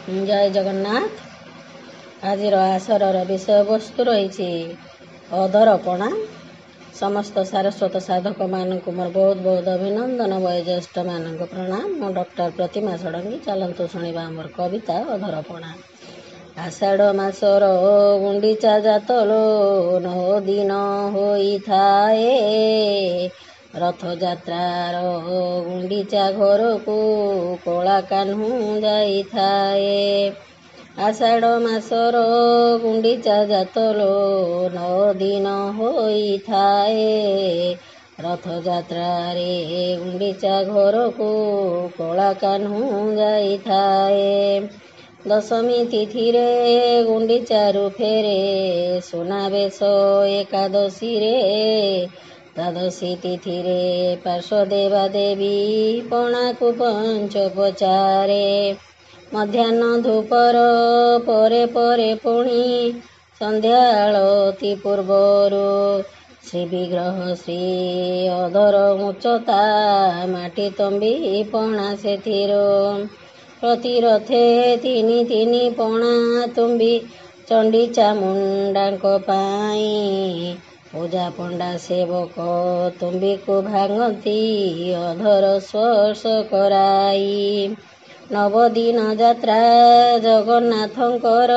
जय जगन्नाथ। आज आसर विषय वस्तु रही अधरपणा। समस्त सारस्वत साधक मानक मोर बहुत बहुत अभिनंदन। वयोज्येष्ठ मान प्रणाम। मो डॉक्टर प्रतिमा षडंगी। चलतु शुणा मोर कविता अधरपणा। आषाढ़ मासर गुंडीचा जातलो 9 दिन होई थाए। रथ यात्रार गुंडीचा घर को कला कान्हू जाई थाए। आषाढ़ मासर गुंडीचा जातलो 9 दिन होई थाए। रथ यात्रारे गुंडीचा घर को कला कान्हू जाई थाए। दशमी तिथि रे गुंडीचारू फेरे सुनावेश एकादशी रे। द्वादशी तिथि रे पार्श्व देवा देवी पणा को पंचोपचारे। मध्याह्न धूपर परे परे पुणी संध्या आळती पूर्वरु। श्री विग्रह श्री अधर उच्चता माटी तंबी पणा सेथिरो। प्रति रथे तिनि तिनि पणा तुम्बी चंडी चामुंडांक पाई। पूजा पंडा सेवक तुम्बी को भांगती अधर स्पर्श कराई। 9 दिन यात्रा जगन्नाथंकर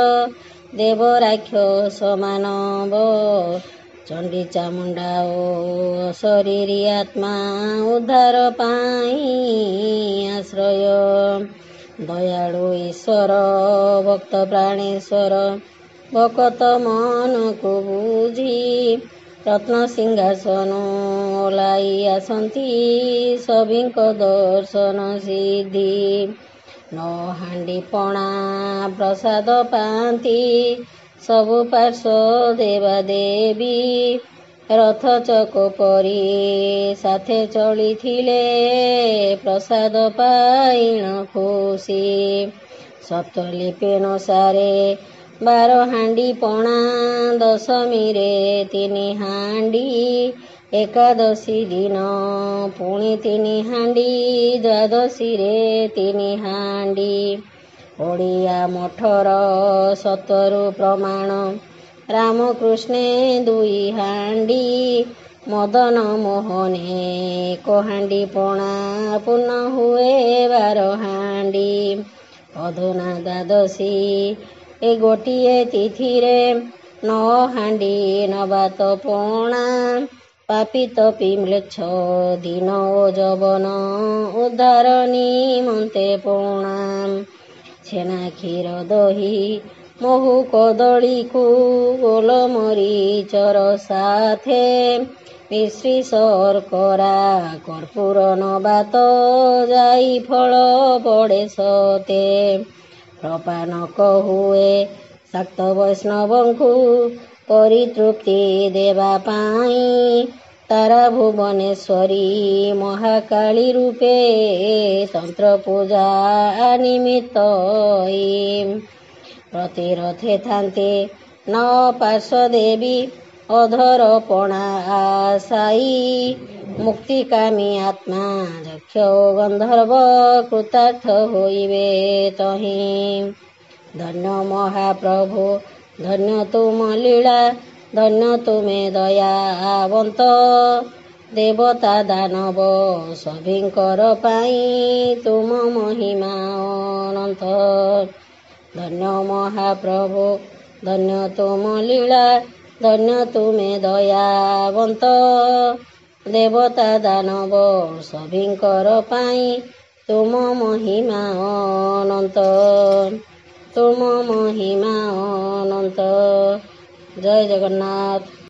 देव राक्षस मानव। चंडी चामुंडा ओ शरीरी आत्मा उद्धार पाई आश्रय। दयालु ईश्वर भक्त प्राणेश्वर भक्त मन को बुझी। रत्न सिंहासन ओलाई आसंती सभिंक दर्शन सिद्धि। 9 हांडी पणा प्रसाद पांती सबु पार्श्व देवा देवी। रथ चक परी साथे चली थिले प्रसाद पाइण खुशी। सप्तलिपि अनुसारे 12 हांडी पणा दशमी रे 3 हांडी। एकादशी दिन पुणी 3 हांडी द्वादशी रे 3 हांडी। ओडिया मठर सतरु प्रमाण रामकृष्णे 2 हांडी। मदन मोहने 1 हांडी पणा पूर्ण हुए 12 हांडी। अधुना द्वादशी ए गोटिए तिथि रे 9 हांडी नबात पणा। पापित पिम्लेच्छ दिन ओ जवन उद्धार निमन्ते प्रणाम। छेना क्षीर दही महु कदली को गोलमरीचर साथे मिश्री शर्करा कर्पूर नबात जाई फल पड़े सते। प्रपान हुए शाक्त वैष्णवंकु परितृप्ति देवा पाई। तारा भुवनेश्वरी महाकाली रूपे तंत्र पूजा निमित्त। प्रति रथे थान्ते 9 पार्श्व देवी अधर पणा आसाई। मुक्तिकामी आत्मा यक्ष गंधर्व कृतार्थ होइबे तहि। धन्य महाप्रभु धन्य तुम लीला धन्य तुमे दयावंत। देवता दानव सभिंकर पाई तुम महिमा अनंत। धन्य महाप्रभु धन्य तुम लीला धन्य तुमे दयावंत। देवता दानव सभिंकर पाई तुम महिमा अनंत। तुम महिमा अनंत। जय जगन्नाथ।